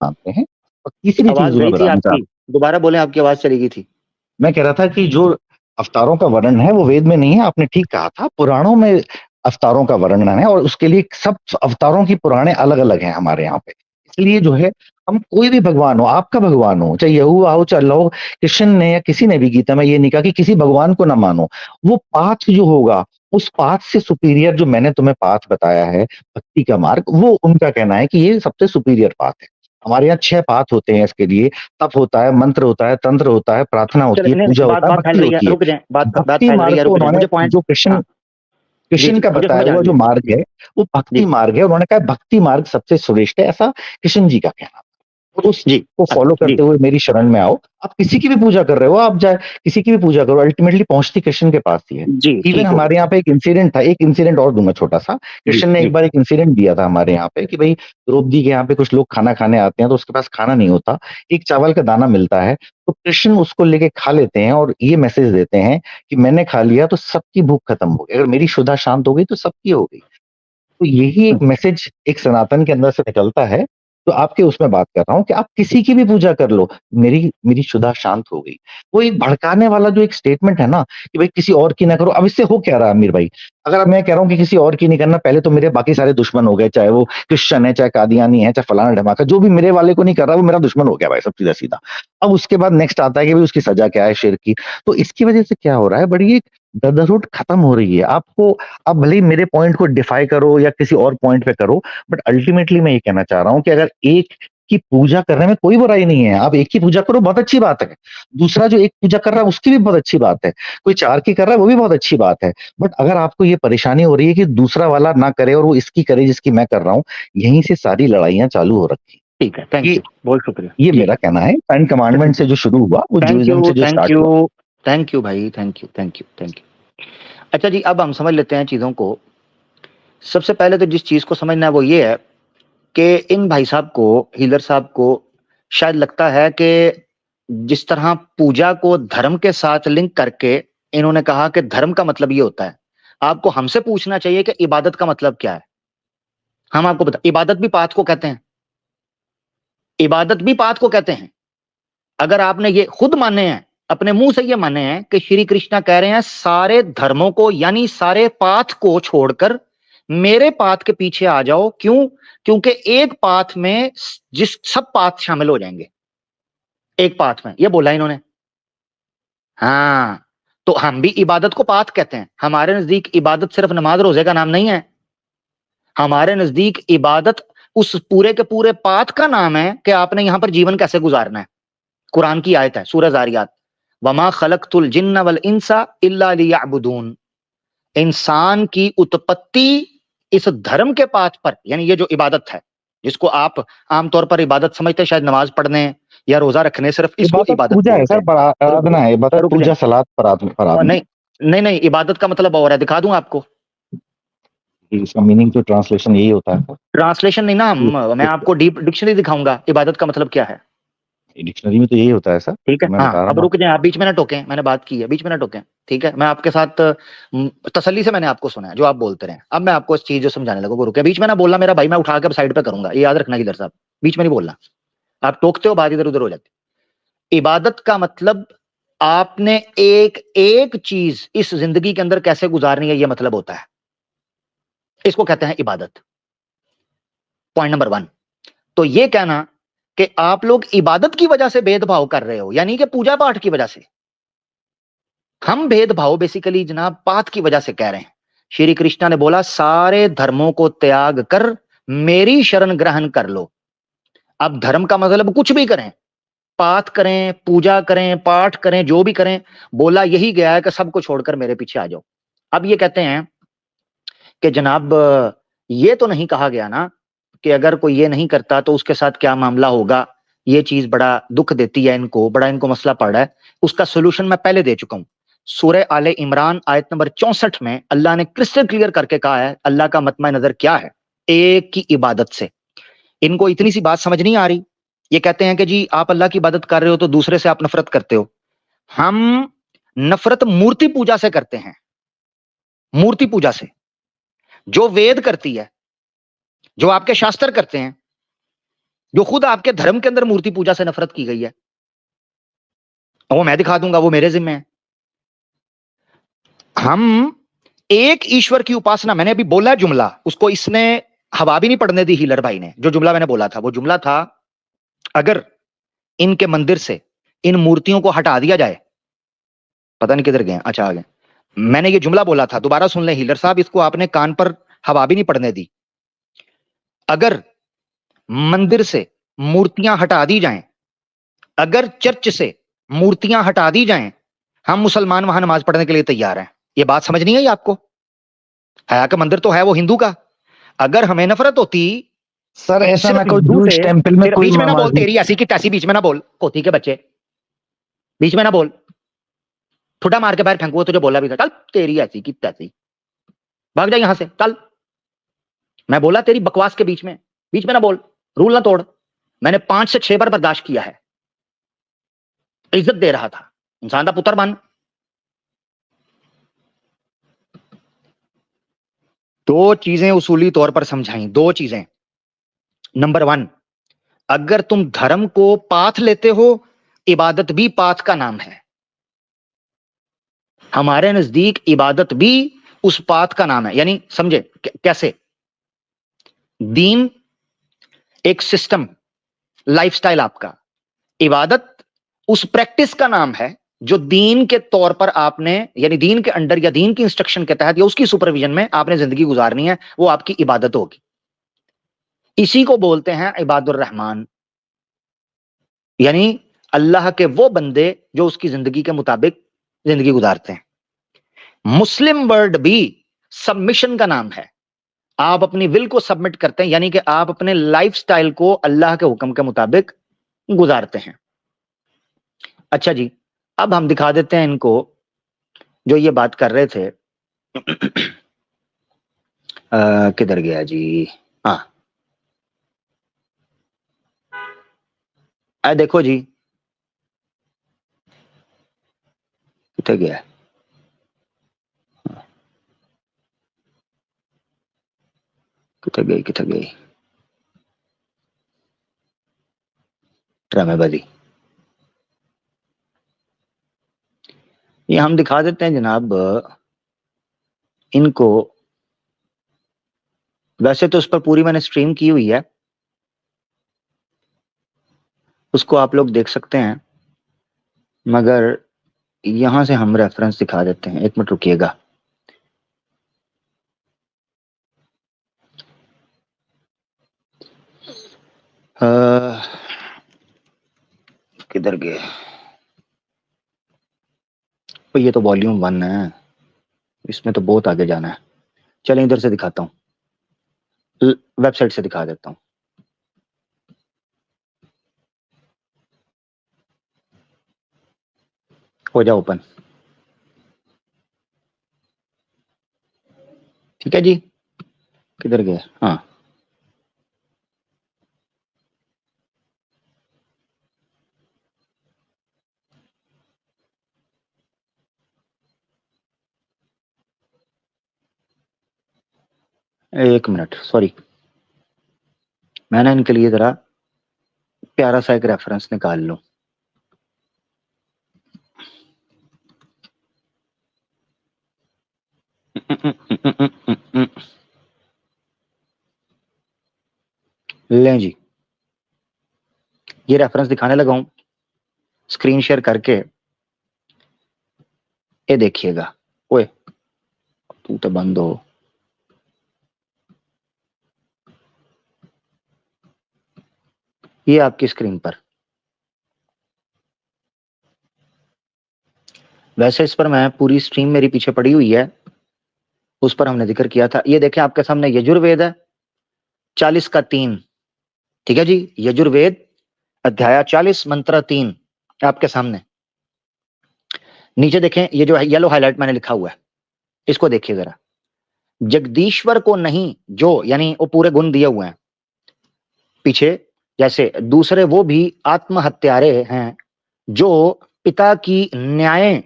मानते हैं। और तीसरी चीज आवाज जो मैं गई थी बताना चाह आपकी, दोबारा बोले, आपकी आवाज चली गई थी। मैं कह रहा था कि जो अवतारों का वर्णन है वो वेद में नहीं है, आपने ठीक कहा था, पुराणों में अवतारों का वर्णन है, और उसके लिए सब अवतारों की पुराणे अलग अलग हैं हमारे यहाँ पे। इसलिए जो है, हम कोई भी भगवान हो, आपका भगवान हो, चाहे यहोवा हो, चाहे अल्लाह हो, कृष्ण ने या किसी ने भी गीता में ये नहीं कहा कि किसी भगवान को ना मानो। वो पाथ जो होगा, उस पाथ से सुपीरियर जो मैंने तुम्हें पाथ बताया है, भक्ति का मार्ग, वो उनका कहना है कि ये सबसे सुपीरियर पाथ है। हमारे यहाँ 6 पाथ होते हैं इसके लिए। तप होता है, मंत्र होता है, तंत्र होता है, प्रार्थना होती है, चलो, पूजा बात होता है, बात फैल भक्ति रही है, होती है। रुक जाए, बात भक्ति फैल रही मार्ग है, को रुक जाए, उन्होंने, मुझे पॉइंट। जो कृष्ण हाँ जी कृष्ण जी, का मुझे बताया समझ आ हुआ गई जो है मार्ग है, वो भक्ति जी। मार्ग है। उन्होंने कहा भक्ति मार्ग सबसे श्रेष्ठ है, ऐसा कृष्ण जी का कहना। और उस जी को फॉलो जी करते हुए मेरी शरण में आओ। आप किसी की भी पूजा कर रहे हो, आप जाए किसी की भी पूजा करो, अल्टीमेटली पहुंचती कृष्ण के पास ही है। जी इवन ठीक हो हमारे गया। यहाँ पे एक इंसिडेंट था, एक इंसिडेंट और दूंगा छोटा सा। जी कृष्ण ने जी एक बार एक इंसिडेंट दिया था हमारे यहाँ पे कि भाई द्रौपदी के यहाँ पे कुछ लोग खाना खाने आते हैं तो उसके पास खाना नहीं होता, एक चावल का दाना मिलता है, तो कृष्ण उसको लेके खा लेते हैं और ये मैसेज देते हैं कि मैंने खा लिया तो सबकी भूख खत्म हो गई, अगर मेरी शुदा शांत हो गई तो सबकी हो गई। तो यही एक मैसेज एक सनातन के अंदर से निकलता है। तो आपके उसमें बात कर रहा हूँ कि आप किसी की भी पूजा कर लो, मेरी मेरी शुदा शांत हो गई। वो एक भड़काने वाला जो एक स्टेटमेंट है ना कि भाई किसी और की ना करो, अब इससे हो क्या रहा है अमीर भाई? अगर अब मैं कह रहा हूँ कि किसी और की नहीं करना, पहले तो मेरे बाकी सारे दुश्मन हो गए, चाहे वो क्रिश्चियन है, चाहे कादियानी है, चाहे फलाना ढमाका, जो भी मेरे वाले को नहीं कर रहा वो मेरा दुश्मन हो गया भाई, सब सीधा सीधा। अब उसके बाद नेक्स्ट आता है कि भाई उसकी सजा क्या है शेर की। तो इसकी वजह से क्या हो रहा है, बड़ी एक ब्रदरहुड खत्म हो रही है। आपको, आप भले ही मेरे पॉइंट को डिफाई करो या किसी और पॉइंट पे करो, बट अल्टीमेटली मैं ये कहना चाह रहा हूँ कि अगर एक की पूजा करने में कोई बुराई नहीं है, आप एक की पूजा करो, बहुत अच्छी बात है। दूसरा जो एक पूजा कर रहा है उसकी भी बहुत अच्छी बात है। कोई चार की कर रहा है वो भी बहुत अच्छी बात है। बट अगर आपको ये परेशानी हो रही है कि दूसरा वाला ना करे और वो इसकी करे जिसकी मैं कर रहा हूँ, यहीं से सारी लड़ाइयां चालू हो रखी। ठीक है, थैंक ये यू, बहुत शुक्रिया ये जी। मेरा कहना है। 10 कमांडमेंट से जो शुरू हुआ वो थैंक जूइज्म यू से जो थैंक स्टार्ट यू हुआ। थैंक यू भाई, thank you thank you thank you. अच्छा जी, अब हम समझ लेते हैं चीजों को। सबसे पहले तो जिस चीज को समझना है वो ये है कि इन भाई साहब को, हीलर साहब को शायद लगता है कि जिस तरह पूजा को धर्म के साथ लिंक करके इन्होंने कहा कि धर्म का मतलब ये होता है, आपको हमसे पूछना चाहिए कि इबादत का मतलब क्या है। हम आपको बता, इबादत भी पाथ को कहते हैं, इबादत भी पाथ को कहते हैं। अगर आपने ये खुद माने हैं, अपने मुंह से ये माने हैं कि श्री कृष्णा कह रहे हैं सारे धर्मों को यानी सारे पाथ को छोड़कर मेरे पाथ के पीछे आ जाओ, क्यों? क्योंकि एक पाथ में जिस सब पाथ शामिल हो जाएंगे एक पाथ में, ये बोला इन्होंने। हाँ, तो हम भी इबादत को पाथ कहते हैं। हमारे नजदीक इबादत सिर्फ नमाज रोजे का नाम नहीं है, हमारे नजदीक इबादत उस पूरे के पूरे पाथ का नाम है कि आपने यहां पर जीवन कैसे गुजारना है। कुरान की आयत है, सूरह जारियात, वमा खलकतुल जिन्न वल इंसा इल्ला लियअबुदून। इंसान की उत्पत्ति इस धर्म के पाथ पर, यानी ये जो इबादत है जिसको आप आमतौर पर इबादत समझते हैं, शायद नमाज पढ़ने या रोजा रखने, सिर्फ इसको इबादत इबादत पूजा है बोलते सर, हैं। रुक आराधना है, जाए इबादत रुक पूजा जाए, सलात और प्रार्थना। नहीं नहीं नहीं, इबादत का मतलब और है, दिखा दूं आपको। इसका मीनिंग तो ट्रांसलेशन यही होता है। ट्रांसलेशन नहीं ना, मैं आपको डीप डिक्शनरी दिखाऊंगा इबादत का मतलब क्या है। डिक्शनरी में तो यही होता है सर, ठीक है, तो मैं बता हाँ, रहा अब हूँ रुक जाए, आप बीच में ना टोकें, मैंने बात की है, बीच में ना टोकें। ठीक है, मैं आपके साथ तसल्ली से मैंने आपको सुना है जो आप बोलते रहे। अब मैं आपको इस चीज जो समझाने लगूं, वो रुके, बीच में ना बोलना मेरा भाई, मैं उठा के साइड पे करूंगा, ये याद रखना गिलर साहब, बीच में नहीं बोलना। आप टोकते हो, बात इधर उधर हो जाती। इबादत का मतलब आपने एक एक चीज इस जिंदगी के अंदर कैसे गुजारनी है, ये मतलब होता है, इसको कहते हैं इबादत। पॉइंट नंबर 1, तो ये कहना कि आप लोग इबादत की वजह से भेदभाव कर रहे हो, यानी कि पूजा पाठ की वजह से, हम भेदभाव बेसिकली जनाब पाथ की वजह से कह रहे हैं। श्री कृष्णा ने बोला सारे धर्मों को त्याग कर मेरी शरण ग्रहण कर लो। अब धर्म का मतलब कुछ भी करें, पाठ करें, पूजा करें, पाठ करें, जो भी करें, बोला यही गया है कि सबको छोड़कर मेरे पीछे आ जाओ। अब ये कहते हैं कि जनाब ये तो नहीं कहा गया ना कि अगर कोई ये नहीं करता तो उसके साथ क्या मामला होगा। ये चीज बड़ा दुख देती है इनको, बड़ा इनको मसला पड़ रहा है। उसका सोल्यूशन मैं पहले दे चुका हूं। सूरह आले इमरान आयत नंबर 64 में अल्लाह ने क्रिस्टल क्लियर करके कहा है अल्लाह का मतमा नजर क्या है एक की इबादत से। इनको इतनी सी बात समझ नहीं आ रही। ये कहते हैं कि जी आप अल्लाह की इबादत कर रहे हो तो दूसरे से आप नफरत करते हो। हम नफरत मूर्ति पूजा से करते हैं, मूर्ति पूजा से, जो वेद करती है, जो आपके शास्त्र करते हैं, जो खुद आपके धर्म के अंदर मूर्ति पूजा से नफरत की गई है, वो मैं दिखा दूंगा, वो मेरे जिम्मे है। हम एक ईश्वर की उपासना, मैंने अभी बोला जुमला, उसको इसने हवा भी नहीं पड़ने दी हीलर भाई ने। जो जुमला मैंने बोला था वो जुमला था, अगर इनके मंदिर से इन मूर्तियों को हटा दिया जाए, पता नहीं किधर गए, अच्छा आ गए। मैंने ये जुमला बोला था, दोबारा सुन लें हीलर साहब, इसको आपने कान पर हवा भी नहीं पड़ने दी। अगर मंदिर से मूर्तियां हटा दी जाएं, अगर चर्च से मूर्तियां हटा दी जाएं, हम मुसलमान वहां नमाज पढ़ने के लिए तैयार हैं। ये बात समझ नहीं आई आपको? है कि मंदिर तो है वो हिंदू का। अगर हमें नफरत होती सर ऐसा ना सिर्फ कोई हिंदू जूश से, टेम्पल में सिर्फ कोई बीच में ना बोल, मामाजी तेरी ऐसी की तैसी बीच में ना बोल, कोती के बच्चे, बीच में ना बोल, ठुटा मार के बाहर फेंकू, तुझे बोला भी था, चल तेरी ऐसी की तैसी, भाग जा यहां से, चल। मैं बोला तेरी बकवास के बीच में ना बोल, रूल ना तोड़। मैंने 5 से 6 बार बर्दाश्त किया है, इज्जत दे रहा था, इंसान का पुत्र बन। दो चीजें उसूली तौर पर समझाई, 2 चीजें। नंबर 1, अगर तुम धर्म को पाथ लेते हो, इबादत भी पाथ का नाम है। हमारे नजदीक इबादत भी उस पाथ का नाम है। यानी समझे कैसे? दीन एक सिस्टम, लाइफस्टाइल आपका, इबादत उस प्रैक्टिस का नाम है जो दीन के तौर पर आपने, यानी दीन के अंडर या दीन की इंस्ट्रक्शन के तहत या उसकी सुपरविजन में आपने जिंदगी गुजारनी है, वो आपकी इबादत होगी। इसी को बोलते हैं इबादुर रहमान, यानी अल्लाह के वो बंदे जो उसकी जिंदगी के मुताबिक जिंदगी गुजारते हैं। मुस्लिम वर्ड भी सबमिशन का नाम है। आप अपनी विल को सबमिट करते हैं, यानी कि आप अपने लाइफस्टाइल को अल्लाह के हुक्म के मुताबिक गुजारते हैं। अच्छा जी, अब हम दिखा देते हैं इनको जो ये बात कर रहे थे। किधर गया जी? हाँ, देखो जी, किधर गया? किधर गई ड्रामेबाजी? ये हम दिखा देते हैं जनाब इनको। वैसे तो उस पर पूरी मैंने स्ट्रीम की हुई है, उसको आप लोग देख सकते हैं, मगर यहां से हम रेफरेंस दिखा देते हैं। 1 मिनट रुकिएगा। किधर गए? तो ये तो वॉल्यूम 1 है, इसमें तो बहुत आगे जाना है। चलें इधर से दिखाता हूँ, वेबसाइट से दिखा देता हूँ। हो जाओ ओपन। ठीक है जी, किधर गए? हाँ, एक मिनट, सॉरी, मैंने इनके लिए जरा प्यारा सा एक रेफरेंस निकाल लूं। लें जी, ये रेफरेंस दिखाने लगा हूं, स्क्रीन शेयर करके। ये देखिएगा। ओए, तू तो बंद हो। ये आपकी स्क्रीन पर, वैसे इस पर मैं पूरी स्ट्रीम मेरी पीछे पड़ी हुई है, उस पर हमने जिक्र किया था। ये देखें आपके सामने यजुर्वेद है, 40 का 3। ठीक है जी, यजुर्वेद अध्याय 40 मंत्र 3 आपके सामने। नीचे देखें, ये जो येलो हाईलाइट मैंने लिखा हुआ है, इसको देखिए जरा। जगदीश्वर को नहीं, जो यानी वो पूरे गुण दिए हुए हैं पीछे, जैसे दूसरे वो भी आत्महत्यारे हैं जो पिता की न्याय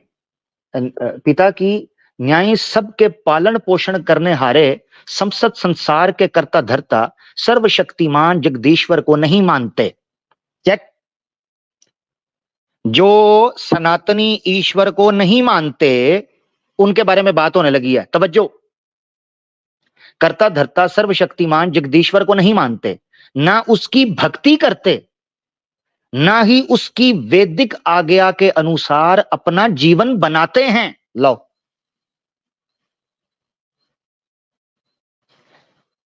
पिता की न्याय सबके पालन पोषण करने हारे संसद संसार के कर्ता धर्ता सर्वशक्तिमान जगदीश्वर को नहीं मानते। चेक। जो सनातनी ईश्वर को नहीं मानते उनके बारे में बात होने लगी है, तवज्जो। कर्ता धर्ता सर्वशक्तिमान जगदीश्वर को नहीं मानते, ना उसकी भक्ति करते, ना ही उसकी वैदिक आज्ञा के अनुसार अपना जीवन बनाते हैं। लो,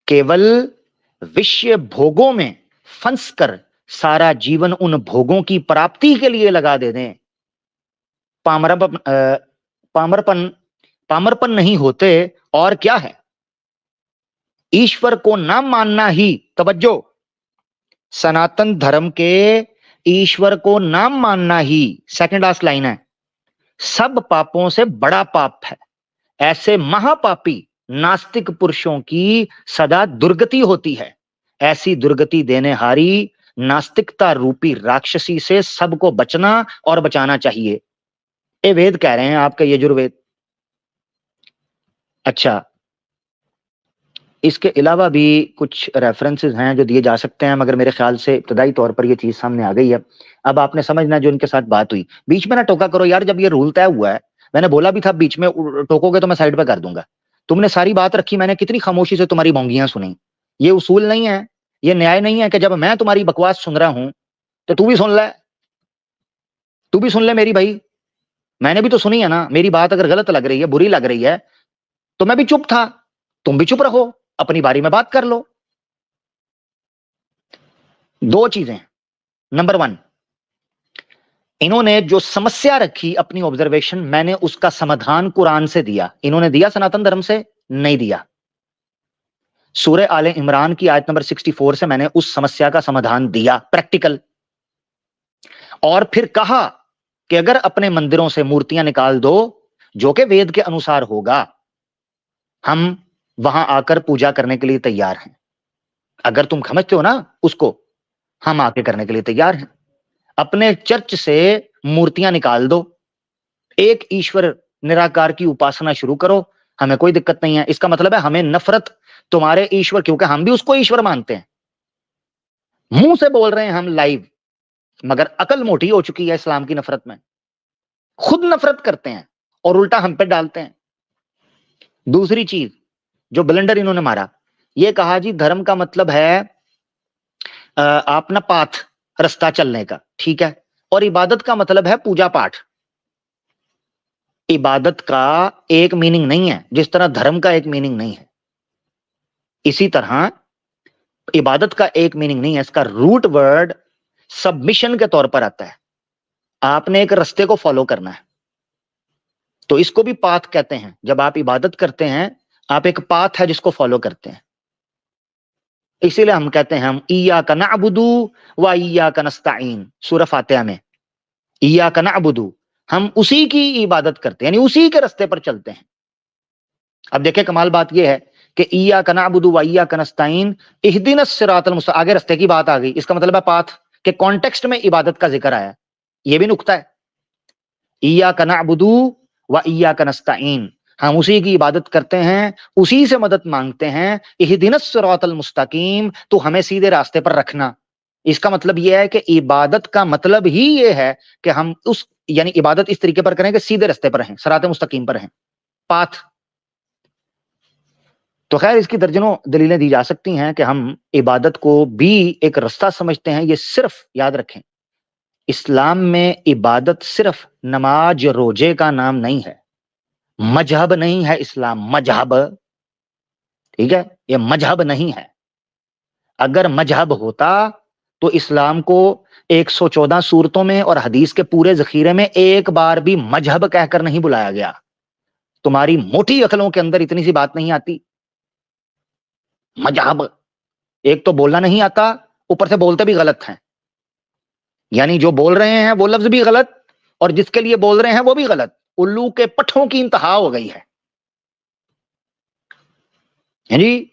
केवल विषय भोगों में फंस कर सारा जीवन उन भोगों की प्राप्ति के लिए लगा दे दें। पामरपन पामरपन पामरपन नहीं होते और क्या है? ईश्वर को ना मानना ही, तवज्जो, सनातन धर्म के ईश्वर को ना मानना ही, सेकंड लास्ट लाइन है, सब पापों से बड़ा पाप है। ऐसे महापापी नास्तिक पुरुषों की सदा दुर्गति होती है। ऐसी दुर्गति देने हारी नास्तिकता रूपी राक्षसी से सबको बचना और बचाना चाहिए। ये वेद कह रहे हैं, आपका यजुर्वेद। अच्छा, इसके अलावा भी कुछ रेफरेंसेस हैं जो दिए जा सकते हैं, मगर मेरे ख्याल से इब्तदाई तौर पर ये चीज सामने आ गई है। अब आपने समझना जो इनके साथ बात हुई। बीच में ना टोका करो यार, जब ये रूल तय हुआ है, मैंने बोला भी था बीच में टोकोगे तो मैं साइड पे कर दूंगा। तुमने सारी बात रखी, मैंने कितनी खामोशी से तुम्हारी भोंगियां सुनी। ये उसूल नहीं है, ये न्याय नहीं है कि जब मैं तुम्हारी बकवास सुन रहा हूं तो तू भी सुन ले, तू भी सुन ले मेरी भाई। मैंने भी तो सुनी है ना, मेरी बात अगर गलत लग रही है, बुरी लग रही है, तो मैं भी चुप था, तुम भी चुप रहो, अपनी बारी में बात कर लो। दो चीजें, नंबर 1, इन्होंने जो समस्या रखी अपनी ऑब्जर्वेशन, मैंने उसका समाधान कुरान से दिया। इन्होंने दिया सनातन धर्म से? नहीं दिया। सूरह आले इमरान की आयत नंबर 64 से मैंने उस समस्या का समाधान दिया, प्रैक्टिकल। और फिर कहा कि अगर अपने मंदिरों से मूर्तियां निकाल दो, जो कि वेद के अनुसार होगा, हम वहां आकर पूजा करने के लिए तैयार हैं। अगर तुम समझते हो ना उसको, हम आके करने के लिए तैयार हैं। अपने चर्च से मूर्तियां निकाल दो, एक ईश्वर निराकार की उपासना शुरू करो, हमें कोई दिक्कत नहीं है। इसका मतलब है हमें नफरत तुम्हारे ईश्वर, क्योंकि हम भी उसको ईश्वर मानते हैं। मुंह से बोल रहे हैं हम लाइव, मगर अकल मोटी हो चुकी है इस्लाम की नफरत में। खुद नफरत करते हैं और उल्टा हम पे डालते हैं। दूसरी चीज जो ब्लंडर इन्होंने मारा, ये कहा जी धर्म का मतलब है अपना पाथ, रास्ता चलने का, ठीक है, और इबादत का मतलब है पूजा पाठ। इबादत का एक मीनिंग नहीं है, जिस तरह धर्म का एक मीनिंग नहीं है, इसी तरह इबादत का एक मीनिंग नहीं है। इसका रूट वर्ड सबमिशन के तौर पर आता है। आपने एक रास्ते को फॉलो करना है, तो इसको भी पाथ कहते हैं। जब आप इबादत करते हैं, आप एक पाथ है जिसको फॉलो करते हैं। इसीलिए हम कहते हैं हम इय्याका नअबुदु व इय्याका नस्तईन, सूरह फातिहा में इय्याका नअबुदु, हम उसी की इबादत करते हैं, यानी उसी के रास्ते पर चलते हैं। अब देखिए कमाल बात यह है कि इय्याका नअबुदु व इय्याका नस्तईन इहदिनस सिरातल मुस्तकीम, आगे रास्ते की बात आ गई। इसका मतलब है पाथ के कॉन्टेक्स्ट में इबादत का जिक्र आया, यह भी नुक्ता है। इय्याका नअबुदु व इय्याका नस्तईन, हम उसी की इबादत करते हैं, उसी से मदद मांगते हैं। इहदिनस सिरातल मुस्तकीम, तो हमें सीधे रास्ते पर रखना। इसका मतलब यह है कि इबादत का मतलब ही यह है कि हम उस, यानी इबादत इस तरीके पर करें कि सीधे रास्ते पर हैं, सिरात मुस्तकीम पर हैं, पाथ। तो खैर इसकी दर्जनों दलीलें दी जा सकती हैं कि हम इबादत को भी एक रास्ता समझते हैं। ये सिर्फ याद रखें, इस्लाम में इबादत सिर्फ नमाज रोजे का नाम नहीं है, मजहब नहीं है इस्लाम, मजहब, ठीक है, ये मजहब नहीं है। अगर मजहब होता तो इस्लाम को 114 सूरतों में और हदीस के पूरे जखीरे में एक बार भी मजहब कहकर नहीं बुलाया गया। तुम्हारी मोटी अकलों के अंदर इतनी सी बात नहीं आती। मजहब, एक तो बोलना नहीं आता, ऊपर से बोलते भी गलत हैं। यानी जो बोल रहे हैं वो लफ्ज भी गलत, और जिसके लिए बोल रहे हैं वो भी गलत। उल्लू के पट्ठों की इंतहा हो गई है जी।